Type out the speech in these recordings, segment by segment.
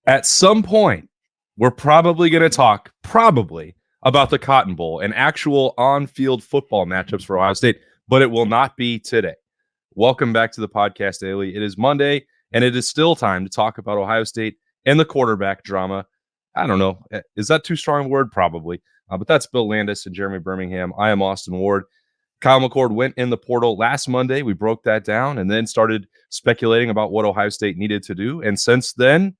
At some point, we're probably going to talk about the Cotton Bowl and actual on-field football matchups for Ohio State, but it will not be today. Welcome back to the podcast daily. It is Monday, and it is still time to talk about Ohio State and the quarterback drama. I don't know. Is that too strong a word? Probably. But that's Bill Landis and Jeremy Birmingham. I am Austin Ward. Kyle McCord went in the portal last Monday. We broke that down and then started speculating about what Ohio State needed to do. And since then,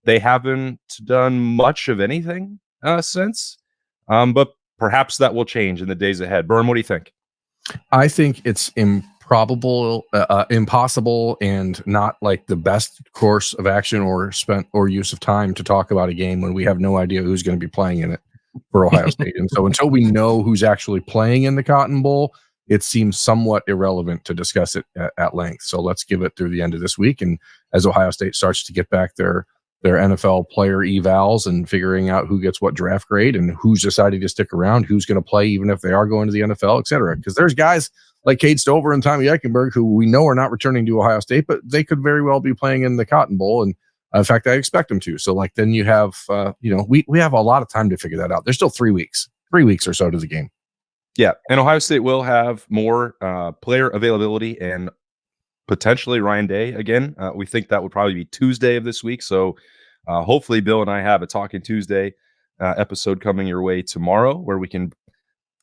they haven't done much of anything since. But perhaps that will change in the days ahead. Byrne, what do you think? I think it's improbable, impossible, and not like the best course of action or use of time to talk about a game when we have no idea who's going to be playing in it for Ohio State. And so until we know who's actually playing in the Cotton Bowl, it seems somewhat irrelevant to discuss it at length. So let's give it through the end of this week. And as Ohio State starts to get back their NFL player evals and figuring out who gets what draft grade and who's deciding to stick around, who's going to play even if they are going to the NFL, et cetera. Because there's guys like Cade Stover and Tommy Eichenberg who we know are not returning to Ohio State, but they could very well be playing in the Cotton Bowl. And in fact, I expect them to. So like then you have, we have a lot of time to figure that out. There's still 3 weeks or so to the game. Yeah, and Ohio State will have more player availability and potentially Ryan Day again. We think that would probably be Tuesday of this week. So hopefully Bill and I have a Talking Tuesday episode coming your way tomorrow where we can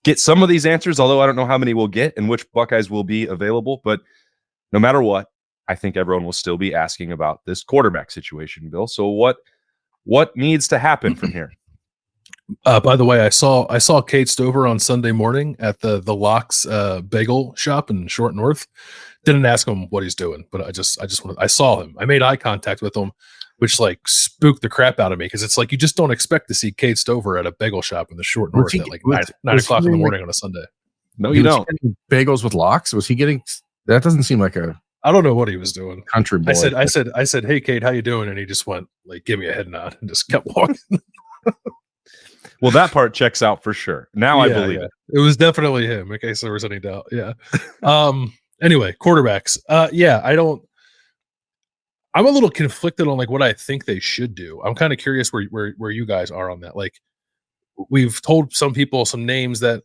get some of these answers, although I don't know how many we'll get and which Buckeyes will be available. But no matter what, I think everyone will still be asking about this quarterback situation, Bill. So what needs to happen from here? By the way, I saw Cade Stover on Sunday morning at the Locks bagel shop in Short North. Didn't ask him what he's doing, but I saw him. I made eye contact with him, which like spooked the crap out of me because it's like you just don't expect to see Cade Stover at a bagel shop in the Short North at like 9 o'clock in the morning on a Sunday. No, you don't. Bagels with Locks? Was he getting? That doesn't seem like a. I don't know what he was doing. Country boy. I said, hey Cade, how you doing? And he just went like, give me a head nod and just kept walking. Well, that part checks out for sure. Now I believe it. It was definitely him, in case there was any doubt. Yeah. Anyway, quarterbacks. I'm a little conflicted on like what I think they should do. I'm kind of curious where you guys are on that. Like, we've told some people some names that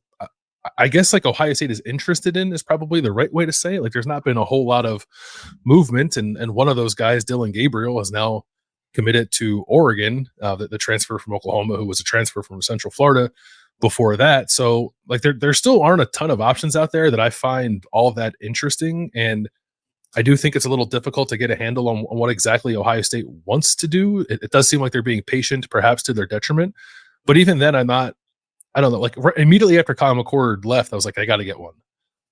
I guess like Ohio State is interested in is probably the right way to say it. Like, there's not been a whole lot of movement, and one of those guys, Dylan Gabriel, is now committed to Oregon, the transfer from Oklahoma, who was a transfer from Central Florida before that. So like there still aren't a ton of options out there that I find all that interesting. And I do think it's a little difficult to get a handle on what exactly Ohio State wants to do. It does seem like they're being patient, perhaps to their detriment. But even then, I don't know, like immediately after Kyle McCord left, I was like, I got to get one.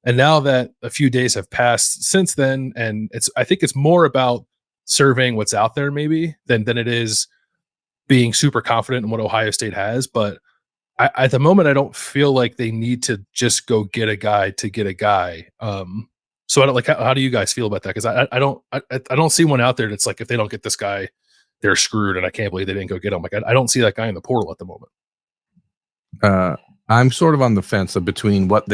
And now that a few days have passed since then, and I think it's more about surveying what's out there maybe than it is being super confident in what Ohio State has. But at the moment, I don't feel like they need to just go get a guy to get a guy. So I don't like, how do you guys feel about that? Because I don't see one out there that's like, if they don't get this guy, they're screwed. And I can't believe they didn't go get him. Like, I don't see that guy in the portal at the moment. I'm sort of on the fence between what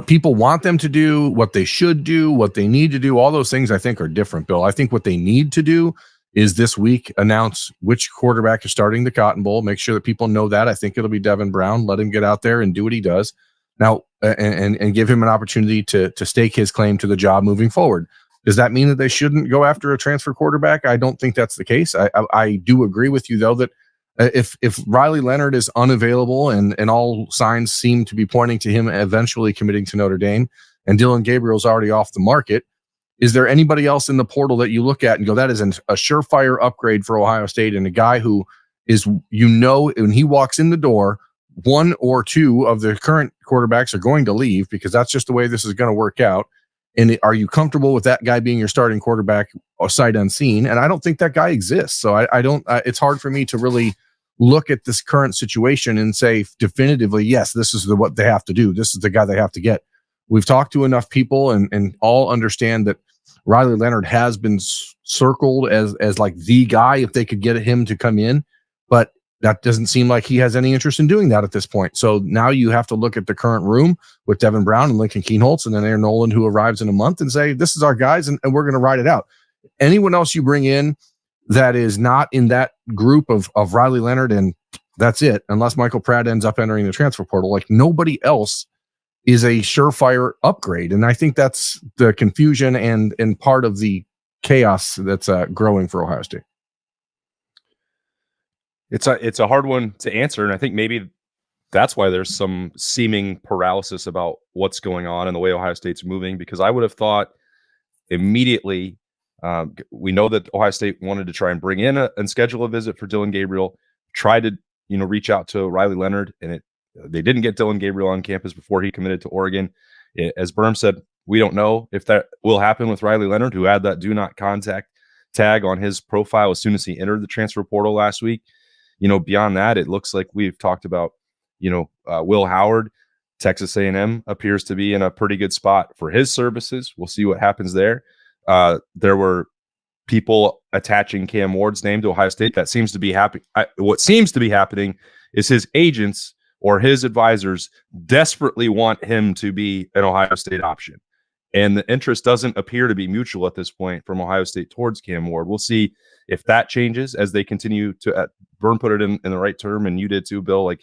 people want them to do, what they should do, what they need to do. All those things I think are different, Bill. I think what they need to do is this week announce which quarterback is starting the Cotton Bowl. Make sure that people know that. I think it'll be Devin Brown. Let him get out there and do what he does now, and give him an opportunity to stake his claim to the job moving forward. Does that mean that they shouldn't go after a transfer quarterback? I don't think that's the case. I do agree with you though that if Riley Leonard is unavailable and all signs seem to be pointing to him eventually committing to Notre Dame, and Dylan Gabriel's already off the market, is there anybody else in the portal that you look at and go, that is a surefire upgrade for Ohio State, and a guy who is, when he walks in the door, one or two of the current quarterbacks are going to leave because that's just the way this is going to work out. And are you comfortable with that guy being your starting quarterback sight unseen? And I don't think that guy exists. So I don't, it's hard for me to really look at this current situation and say definitively, yes, this is what they have to do. This is the guy they have to get. We've talked to enough people and all understand that Riley Leonard has been circled as like the guy if they could get him to come in, but that doesn't seem like he has any interest in doing that at this point. So now you have to look at the current room with Devin Brown and Lincoln Kienholz and then Aaron Nolan, who arrives in a month, and say, this is our guys, and we're going to ride it out. Anyone else you bring in, that is not in that group of Riley Leonard, and that's it, unless Michael Pratt ends up entering the transfer portal. Like, nobody else is a surefire upgrade. And I think that's the confusion and part of the chaos that's growing for Ohio State. It's a hard one to answer, and I think maybe that's why there's some seeming paralysis about what's going on and the way Ohio State's moving, because I would have thought immediately, we know that Ohio State wanted to try and bring in and schedule a visit for Dylan Gabriel, tried to reach out to Riley Leonard, and they didn't get Dylan Gabriel on campus before he committed to Oregon. As Berm said, we don't know if that will happen with Riley Leonard, who had that do not contact tag on his profile as soon as he entered the transfer portal last week. Beyond that, it looks like we've talked about, Will Howard. Texas A&M appears to be in a pretty good spot for his services. We'll see what happens there. There were people attaching Cam Ward's name to Ohio State. That seems to be happening. What seems to be happening is his agents or his advisors desperately want him to be an Ohio State option. And the interest doesn't appear to be mutual at this point from Ohio State towards Cam Ward. We'll see if that changes as they continue to, Vern put it in the right term, and you did too, Bill, like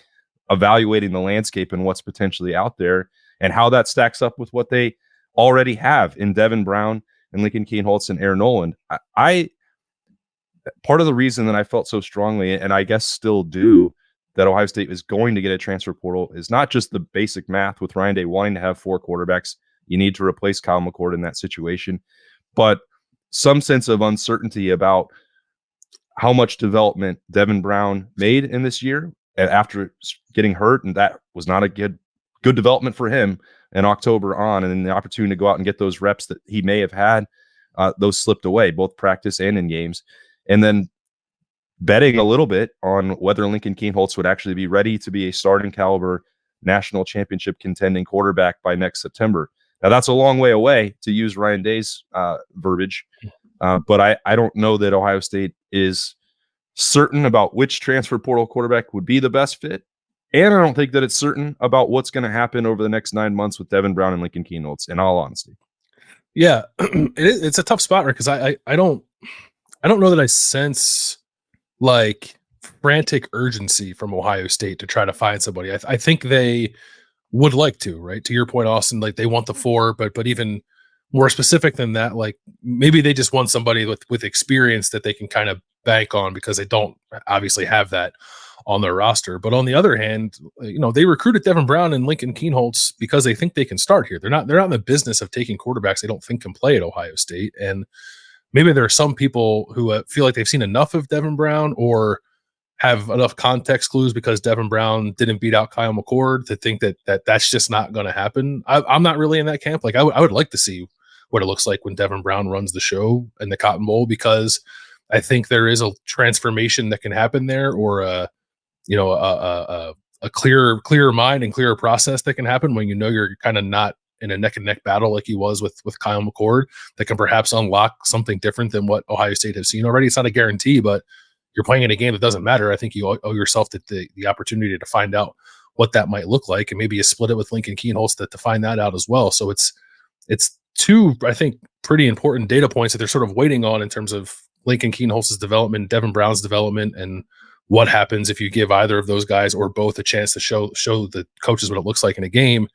evaluating the landscape and what's potentially out there and how that stacks up with what they already have in Devin Brown and Lincoln Kienholz and Aaron Noland. Part of the reason that I felt so strongly, and I guess still do, that Ohio State is going to get a transfer portal is not just the basic math with Ryan Day wanting to have 4 quarterbacks. You need to replace Kyle McCord in that situation, but some sense of uncertainty about how much development Devin Brown made in this year after getting hurt, and that was not a good development for him in October on, and then the opportunity to go out and get those reps that he may have had, those slipped away, both practice and in games. And then betting a little bit on whether Lincoln Kienholz would actually be ready to be a starting caliber national championship contending quarterback by next September. Now, that's a long way away, to use Ryan Day's verbiage, but I don't know that Ohio State is certain about which transfer portal quarterback would be the best fit. And I don't think that it's certain about what's going to happen over the next 9 months with Devin Brown and Lincoln Kienholz, in all honesty. Yeah, it's a tough spot, right? Because I don't know that I sense like frantic urgency from Ohio State to try to find somebody. I think they would like to, right? To your point, Austin, like they want the 4, but even more specific than that, like maybe they just want somebody with experience that they can kind of bank on, because they don't obviously have that on their roster. But on the other hand, they recruited Devin Brown and Lincoln Kienholz because they think they can start here. They're not in the business of taking quarterbacks they don't think can play at Ohio State. And maybe there are some people who feel like they've seen enough of Devin Brown or have enough context clues because Devin Brown didn't beat out Kyle McCord to think that's just not going to happen. I'm not really in that camp. Like I would like to see what it looks like when Devin Brown runs the show in the Cotton Bowl, because I think there is a transformation that can happen there, or a clearer mind and clearer process that can happen when you're kind of not in a neck and neck battle like he was with Kyle McCord, that can perhaps unlock something different than what Ohio State has seen already. It's not a guarantee, but you're playing in a game that doesn't matter. I think you owe yourself the opportunity to find out what that might look like, and maybe you split it with Lincoln Kienholz to find that out as well. So it's 2, I think, pretty important data points that they're sort of waiting on in terms of Lincoln Kienholz's development, Devin Brown's development, and what happens if you give either of those guys or both a chance to show the coaches what it looks like in a game,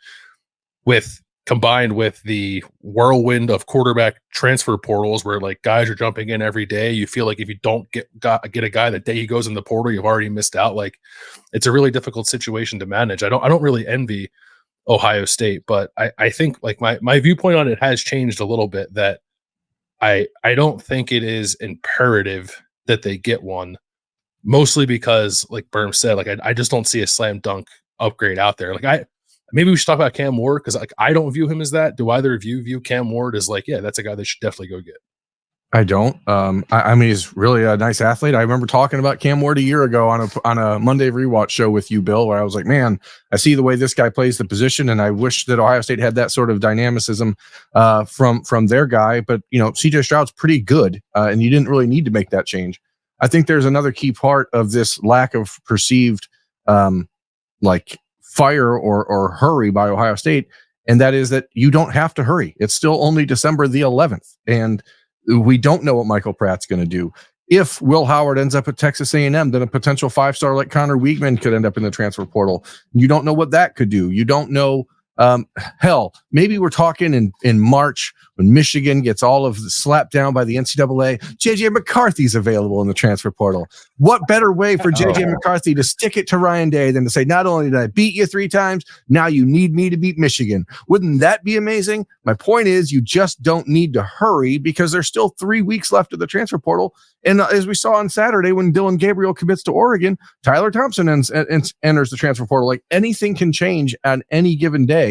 combined with the whirlwind of quarterback transfer portals where like guys are jumping in every day. You feel like if you don't get a guy the day he goes in the portal, you've already missed out. Like, it's a really difficult situation to manage. I don't really envy Ohio State, but I think like my viewpoint on it has changed a little bit, that I don't think it is imperative that they get one, mostly because, like Berm said, like I just don't see a slam dunk upgrade out there. Like maybe we should talk about Cam Ward, because like I don't view him as that. Do either of you view Cam Ward as like, yeah, that's a guy they should definitely go get? I don't. I mean, he's really a nice athlete. I remember talking about Cam Ward a year ago on a Monday rewatch show with you, Bill, where I was like, man, I see the way this guy plays the position, and I wish that Ohio State had that sort of dynamicism from their guy. But CJ Stroud's pretty good, and you didn't really need to make that change. I think there's another key part of this lack of perceived like fire or hurry by Ohio State, and that is that you don't have to hurry. It's still only December the 11th, and we don't know what Michael Pratt's going to do. If Will Howard ends up at Texas A&M, then a potential 5-star like Connor Weigman could end up in the transfer portal. You don't know what that could do. You don't know. Hell, maybe we're talking in March when Michigan gets all of the slapped down by the NCAA. JJ McCarthy's available in the transfer portal. What better way for JJ McCarthy to stick it to Ryan Day than to say, not only did I beat you 3 times, now you need me to beat Michigan? Wouldn't that be amazing? My point is, you just don't need to hurry because there's still 3 weeks left of the transfer portal. And as we saw on Saturday when Dylan Gabriel commits to Oregon, Tyler Thompson enters the transfer portal. Like, anything can change on any given day.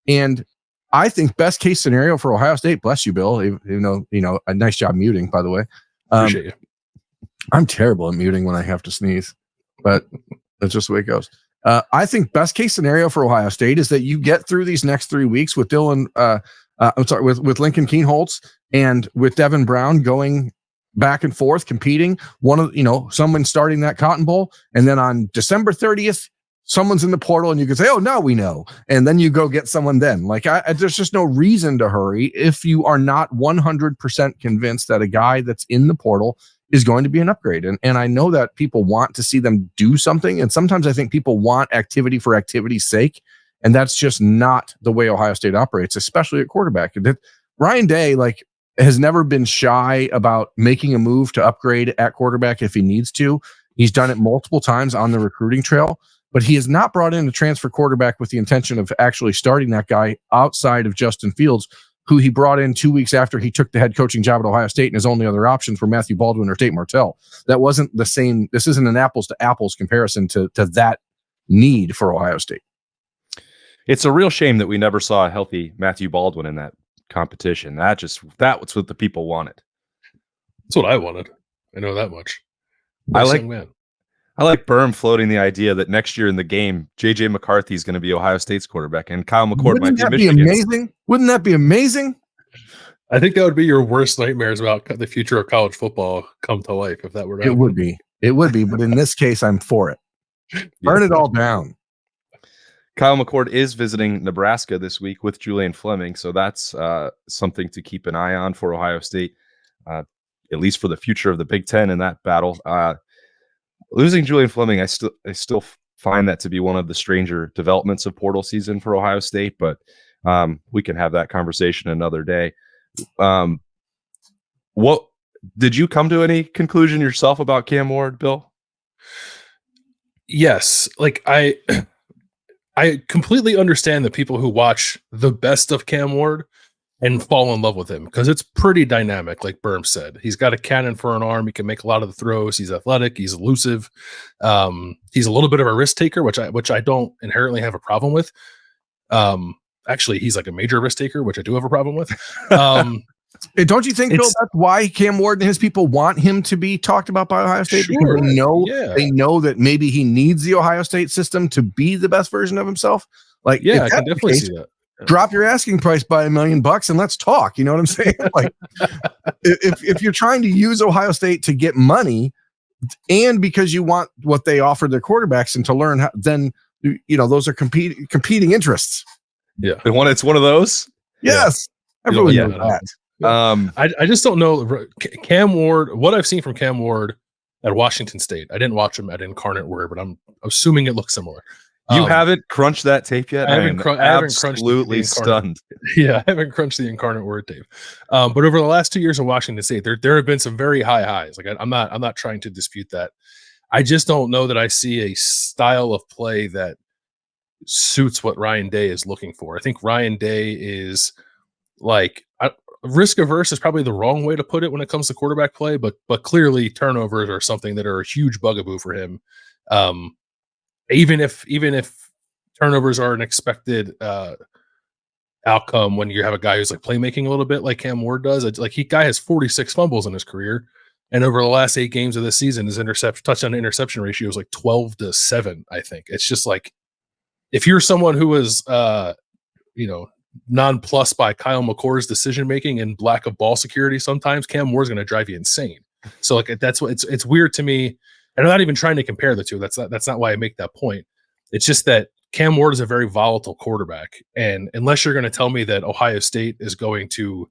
And I think best case scenario for Ohio State, bless you, Bill, even though, a nice job muting, by the way. Appreciate you. I'm terrible at muting when I have to sneeze, but that's just the way it goes. I think best case scenario for Ohio State is that you get through these next 3 weeks with Dylan, with Lincoln Kienholz and with Devin Brown going back and forth, competing. Someone starting that Cotton Bowl, and then on December 30th, someone's in the portal, and you can say, "Oh, now we know," and then you go get someone. Then, there's just no reason to hurry if you are not 100% convinced that a guy that's in the portal is going to be an upgrade. And I know that people want to see them do something, and sometimes I think people want activity for activity's sake, and that's just not the way Ohio State operates, especially at quarterback. Ryan Day, has never been shy about making a move to upgrade at quarterback if he needs to. He's done it multiple times on the recruiting trail, but he has not brought in a transfer quarterback with the intention of actually starting that guy outside of Justin Fields, who he brought in 2 weeks after he took the head coaching job at Ohio State, and his only other options were Matthew Baldwin or Tate Martell. That wasn't the same. This isn't an apples to apples comparison to that need for Ohio State. It's a real shame that we never saw a healthy Matthew Baldwin in that competition. That was what the people wanted. That's what I wanted. I know that much. I like Berm floating the idea that next year in the game, JJ McCarthy is going to be Ohio State's quarterback and Kyle McCord might be Michigan's. Amazing? Wouldn't that be amazing? I think that would be your worst nightmares about the future of college football come to life if that were to happen. It would be, but in this case, I'm for it. Burn it all down. Kyle McCord is visiting Nebraska this week with Julian Fleming, so that's something to keep an eye on for Ohio State, at least for the future of the Big Ten in that battle. Losing Julian Fleming, I still find that to be one of the stranger developments of portal season for Ohio State, but we can have that conversation another day. What did you come to any conclusion yourself about Cam Ward, Bill? Yes, I completely understand the people who watch the best of Cam Ward and fall in love with him because it's pretty dynamic, like Berm said. He's got a cannon for an arm. He can make a lot of the throws. He's athletic. He's elusive. He's a little bit of a risk taker, which I don't inherently have a problem with. Actually, he's like a major risk taker, which I do have a problem with. Don't you think, Bill, that's why Cam Ward and his people want him to be talked about by Ohio State? Sure. Because they know that maybe he needs the Ohio State system to be the best version of himself. I can definitely see that. Drop your asking price by $1 million and let's talk. You know what I'm saying? If you're trying to use Ohio State to get money, and because you want what they offer their quarterbacks and to learn how, then those are competing interests. Yeah, it's one of those. Yes, everyone knows that. I just don't know Cam Ward. What I've seen from Cam Ward at Washington State, I didn't watch him at Incarnate Word, but I'm assuming it looks similar. You haven't crunched that tape yet? I haven't absolutely stunned. Yeah, I haven't crunched the Incarnate Word tape. But over the last 2 years of Washington State, there have been some very high highs. I'm not trying to dispute that. I just don't know that I see a style of play that suits what Ryan Day is looking for. I think Ryan Day is risk averse is probably the wrong way to put it when it comes to quarterback play, but clearly turnovers are something that are a huge bugaboo for him. Even if turnovers are an expected outcome when you have a guy who's playmaking a little bit like Cam Ward does, guy has 46 fumbles in his career, and over the last 8 games of this season, his touchdown to interception ratio is 12-7. I think it's just if you're someone who was nonplussed by Kyle McCord's decision making and lack of ball security, sometimes Cam Ward's going to drive you insane. So that's what it's weird to me. And I'm not even trying to compare the two. That's not why I make that point. It's just that Cam Ward is a very volatile quarterback. And unless you're going to tell me that Ohio State is going to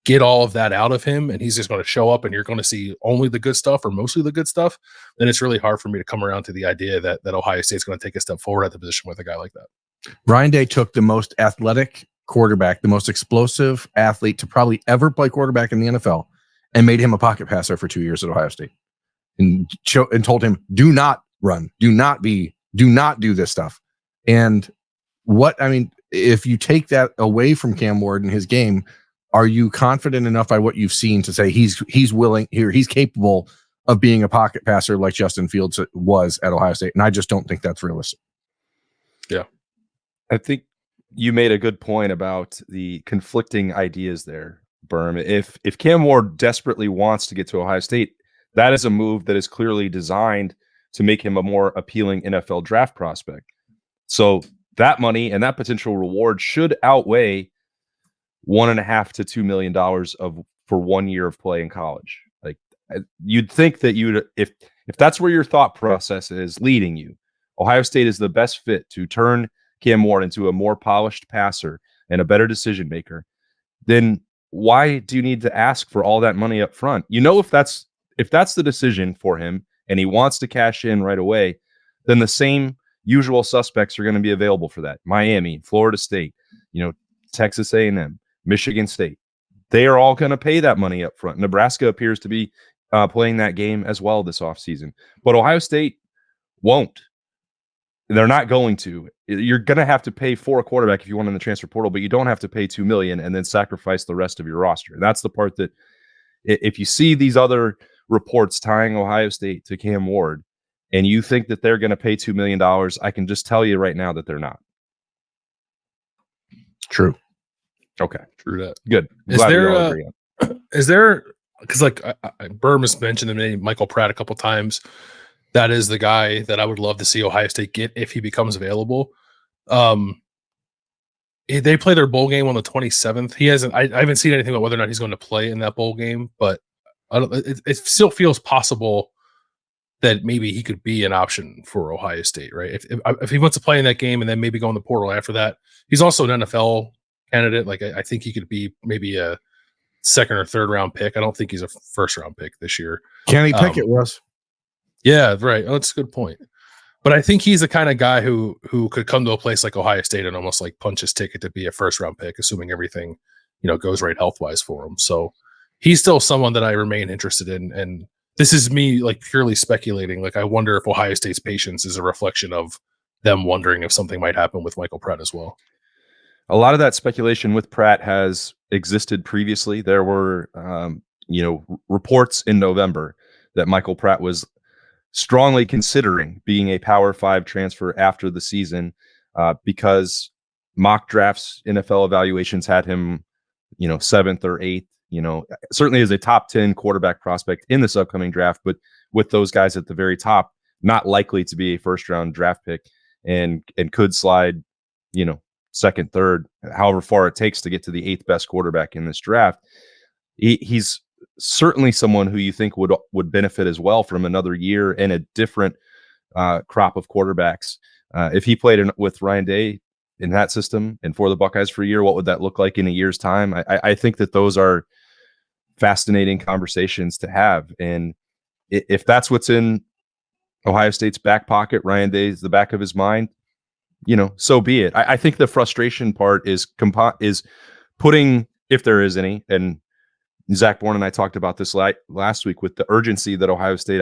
get all of that out of him and he's just going to show up and you're going to see only the good stuff or mostly the good stuff, then it's really hard for me to come around to the idea that Ohio State's going to take a step forward at the position with a guy like that. Ryan Day took the most athletic quarterback, the most explosive athlete to probably ever play quarterback in the NFL, and made him a pocket passer for 2 years at Ohio State, and told him, do not run, do not do this stuff. And if you take that away from Cam Ward and his game, are you confident enough by what you've seen to say he's willing here, he's capable of being a pocket passer like Justin Fields was at Ohio State? And I just don't think that's realistic. Yeah. I think you made a good point about the conflicting ideas there, Berm. If Cam Ward desperately wants to get to Ohio State, that is a move that is clearly designed to make him a more appealing NFL draft prospect. So that money and that potential reward should outweigh $1.5 to $2 million for 1 year of play in college. Like, you'd think that if that's where your thought process is leading you, Ohio State is the best fit to turn Cam Ward into a more polished passer and a better decision maker. Then why do you need to ask for all that money up front? If that's the decision for him and he wants to cash in right away, then the same usual suspects are going to be available for that. Miami, Florida State, Texas A&M, Michigan State. They are all going to pay that money up front. Nebraska appears to be playing that game as well this offseason. But Ohio State won't. They're not going to. You're going to have to pay for a quarterback if you want in the transfer portal, but you don't have to pay $2 million and then sacrifice the rest of your roster. And that's the part that, if you see these other reports tying Ohio State to Cam Ward and you think that they're going to pay $2 million, I can just tell you right now that they're not. True. Okay. True that. Good. Is there, because Berm has mentioned the name Michael Pratt a couple times. That is the guy that I would love to see Ohio State get if he becomes available. They play their bowl game on the 27th. I haven't seen anything about whether or not he's going to play in that bowl game, but it still feels possible that maybe he could be an option for Ohio State, right? If he wants to play in that game and then maybe go in the portal after that. He's also an NFL candidate. Like, I think he could be maybe a second or third round pick. I don't think he's a first round pick this year. Kenny Pickett was. Yeah, right. Oh, that's a good point. But I think he's the kind of guy who could come to a place like Ohio State and almost like punch his ticket to be a first round pick, assuming everything, goes right health wise for him. So he's still someone that I remain interested in. And this is me like purely speculating. Like, I wonder if Ohio State's patience is a reflection of them wondering if something might happen with Michael Pratt as well. A lot of that speculation with Pratt has existed previously. There were, reports in November that Michael Pratt was strongly considering being a Power 5 transfer after the season because mock drafts, NFL evaluations had him, 7th or 8th, certainly as a top 10 quarterback prospect in this upcoming draft, but with those guys at the very top, not likely to be a first round draft pick and could slide, second, third, however far it takes to get to the 8th best quarterback in this draft. He's certainly someone who you think would benefit as well from another year and a different crop of quarterbacks. If he played with Ryan Day in that system and for the Buckeyes for a year, what would that look like in a year's time? I think that those are fascinating conversations to have. And if that's what's in Ohio State's back pocket, Ryan Day's the back of his mind, so be it. I think the frustration part is putting, if there is any, and Zach Bourne and I talked about this last week with the urgency that Ohio State,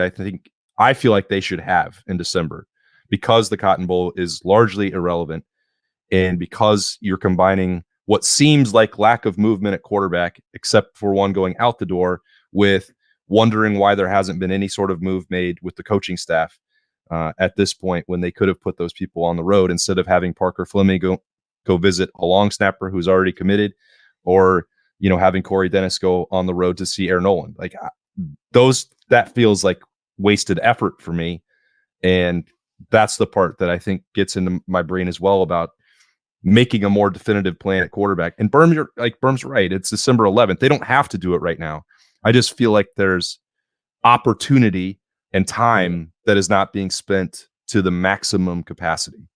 I feel like they should have in December, because the Cotton Bowl is largely irrelevant and because you're combining what seems like lack of movement at quarterback, except for one going out the door, with wondering why there hasn't been any sort of move made with the coaching staff at this point, when they could have put those people on the road instead of having Parker Fleming go visit a long snapper who's already committed, or having Corey Dennis go on the road to see Aaron Nolan. Like, that feels like wasted effort for me. And that's the part that I think gets into my brain as well about making a more definitive plan at quarterback. And Berm's right. It's December 11th. They don't have to do it right now. I just feel like there's opportunity and time that is not being spent to the maximum capacity.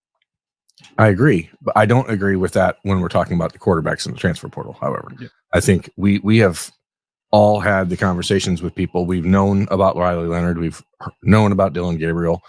I agree, but I don't agree with that when we're talking about the quarterbacks in the transfer portal. However, I think we have all had the conversations with people. We've known about Riley Leonard. We've known about Dylan Gabriel.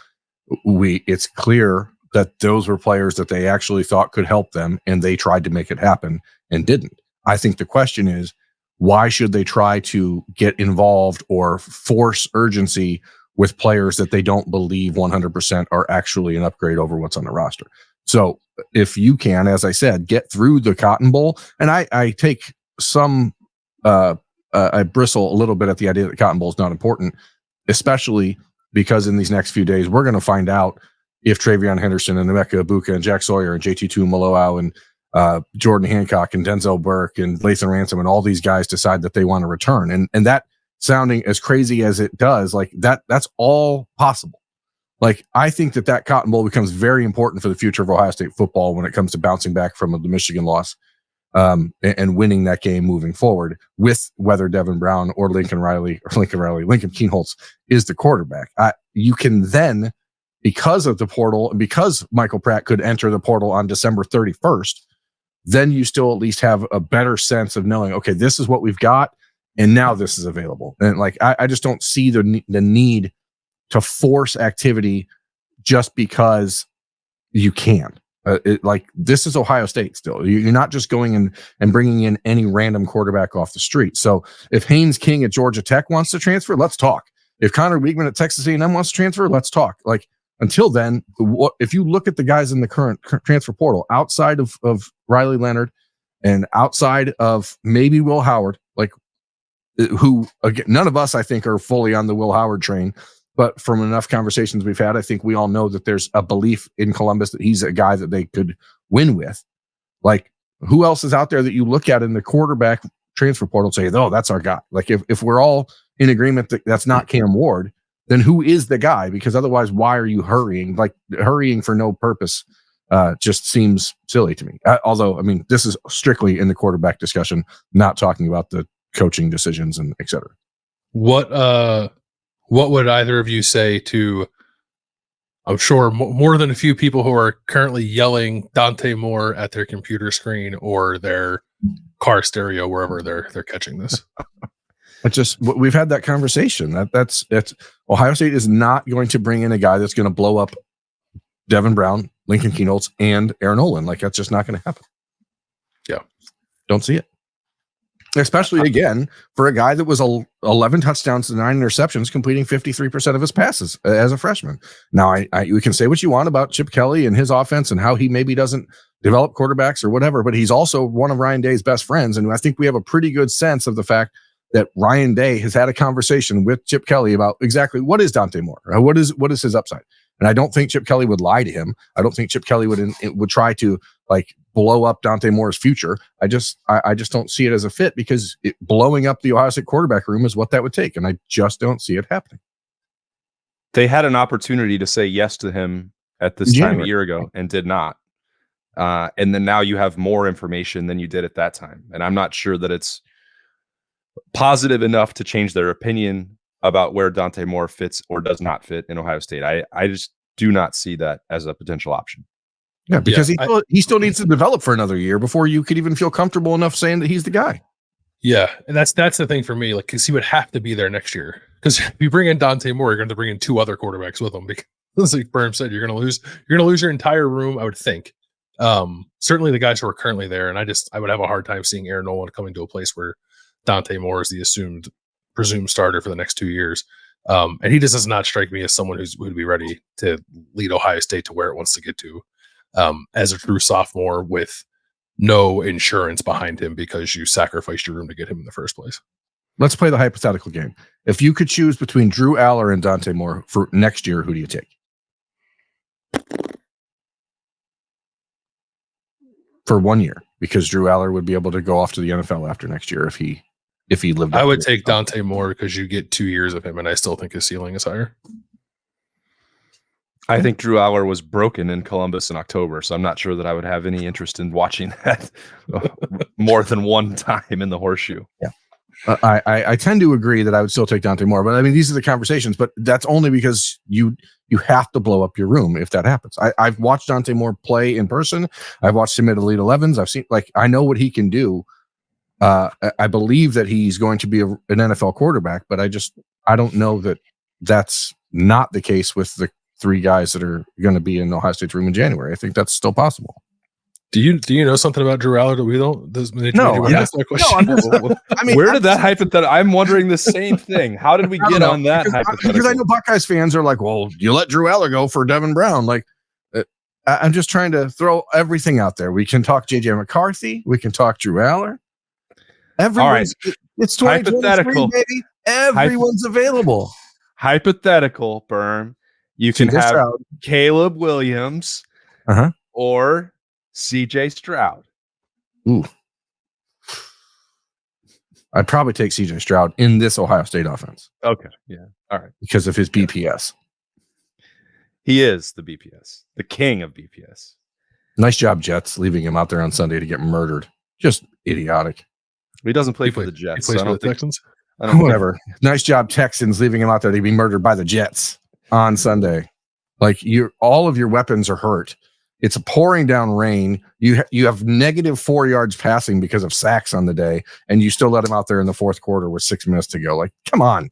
It's clear that those were players that they actually thought could help them, and they tried to make it happen and didn't. I think the question is, why should they try to get involved or force urgency with players that they don't believe 100% are actually an upgrade over what's on the roster? So if you can, as I said, get through the Cotton Bowl, and I take some, I bristle a little bit at the idea that the Cotton Bowl is not important, especially because in these next few days, we're going to find out if Travion Henderson and Emeka Ibuka and Jack Sawyer and JT2 Maloau and Jordan Hancock and Denzel Burke and Lathan Ransom and all these guys decide that they want to return. And that sounding as crazy as it does, like that's all possible. Like, I think that Cotton Bowl becomes very important for the future of Ohio State football when it comes to bouncing back from the Michigan loss and winning that game moving forward, with whether Devin Brown or Lincoln Kienholz is the quarterback. You can then, because of the portal and because Michael Pratt could enter the portal on December 31st, then you still at least have a better sense of knowing, okay, this is what we've got, and now this is available. And like, I just don't see the need to force activity just because you can. This is Ohio State still. You're not just going in and bringing in any random quarterback off the street. So if Haynes King at Georgia Tech wants to transfer, let's talk. If Connor Weigman at Texas A&M wants to transfer, let's talk. Like, until then, if you look at the guys in the current transfer portal, outside of Riley Leonard and outside of maybe Will Howard, like, who, again, none of us, I think, are fully on the Will Howard train. But from enough conversations we've had, I think we all know that there's a belief in Columbus that he's a guy that they could win with. Like, who else is out there that you look at in the quarterback transfer portal and say, oh, that's our guy? Like, if we're all in agreement that that's not Cam Ward, then who is the guy? Because otherwise, why are you hurrying? Like, hurrying for no purpose just seems silly to me. Although, I mean, this is strictly in the quarterback discussion, not talking about the coaching decisions and et cetera. What would either of you say to, I'm sure, more than a few people who are currently yelling Dante Moore at their computer screen or their car stereo, wherever they're catching this? We've had that conversation. That's Ohio State is not going to bring in a guy that's going to blow up Devin Brown, Lincoln Kienholz, and Aaron Olin. Like, that's just not going to happen. Yeah. Don't see it. Especially, again, for a guy that was 11 touchdowns to 9 interceptions, completing 53% of his passes as a freshman. Now, we can say what you want about Chip Kelly and his offense and how he maybe doesn't develop quarterbacks or whatever, but he's also one of Ryan Day's best friends. And I think we have a pretty good sense of the fact that Ryan Day has had a conversation with Chip Kelly about exactly what is Dante Moore, what is his upside. And I don't think Chip Kelly would lie to him. I don't think Chip Kelly would try to, like, blow up Dante Moore's future. I just don't see it as a fit, because blowing up the Ohio State quarterback room is what that would take. And I just don't see it happening. They had an opportunity to say yes to him at this time a year ago and did not. And then now you have more information than you did at that time. And I'm not sure that it's positive enough to change their opinion about where Dante Moore fits or does not fit in Ohio State. I just do not see that as a potential option. Yeah, because he still needs to develop for another year before you could even feel comfortable enough saying that he's the guy. Yeah, and that's the thing for me. Like, because he would have to be there next year. Because if you bring in Dante Moore, you're going to bring in 2 other quarterbacks with him. Because, like Berm said, you're going to lose your entire room, I would think. Certainly the guys who are currently there, and I would have a hard time seeing Aaron Nolan coming to a place where Dante Moore is the presumed starter for the next 2 years. And he just does not strike me as someone who'd be ready to lead Ohio State to where it wants to get to, as a true sophomore with no insurance behind him because you sacrificed your room to get him in the first place. Let's play the hypothetical game. If you could choose between Drew Aller and Dante Moore for next year, who do you take? For 1 year, because Drew Aller would be able to go off to the NFL after next year if he lived. I would take Dante Moore because you get 2 years of him, and I still think his ceiling is higher. I think Drew Aller was broken in Columbus in October, so I'm not sure that I would have any interest in watching that more than one time in the horseshoe. Yeah. I tend to agree that I would still take Dante Moore, but I mean, these are the conversations, but that's only because you you have to blow up your room if that happens. I've watched Dante Moore play in person. I've watched him at Elite 11s. I've seen, like, I know what he can do. I believe that he's going to be an NFL quarterback, but I don't know that that's not the case with the 3 guys that are going to be in Ohio State's room in January. I think that's still possible. Do you know something about Drew Aller that we don't? No, I mean, where did that hypothetical? I'm wondering the same thing. How did we get on that hypothetical? Because I know Buckeyes fans are like, well, you let Drew Aller go for Devin Brown. Like, I'm just trying to throw everything out there. We can talk JJ McCarthy. We can talk Drew Aller. All right. It's 2023, baby. Everyone's available. Hypothetical, Berm. You can have Caleb Williams or CJ Stroud. Ooh. I'd probably take CJ Stroud in this Ohio State offense. Okay. Yeah. All right. Because of his BPS. He is the BPS, the king of BPS. Nice job, Jets, leaving him out there on Sunday to get murdered. Just idiotic. He doesn't play for the Jets. He plays for the Texans. Whatever. Nice job, Texans, leaving him out there to be murdered by the Jets on Sunday. Like, all of your weapons are hurt. It's pouring down rain. You have -4 yards passing because of sacks on the day, and you still let him out there in the fourth quarter with 6 minutes to go. Like, come on.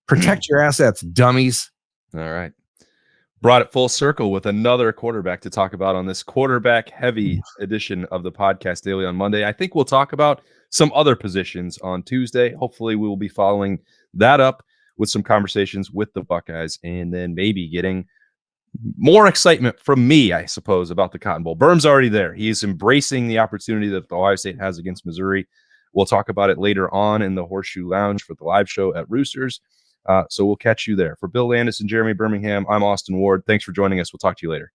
Protect your assets, dummies. All right. Brought it full circle with another quarterback to talk about on this quarterback-heavy edition of the Podcast Daily on Monday. I think we'll talk about some other positions on Tuesday. Hopefully, we will be following that up with some conversations with the Buckeyes, and then maybe getting more excitement from me, I suppose, about the Cotton Bowl. Berm's already there. He's embracing the opportunity that Ohio State has against Missouri. We'll talk about it later on in the Horseshoe Lounge for the live show at Roosters. So we'll catch you there. For Bill Landis and Jeremy Birmingham, I'm Austin Ward. Thanks for joining us. We'll talk to you later.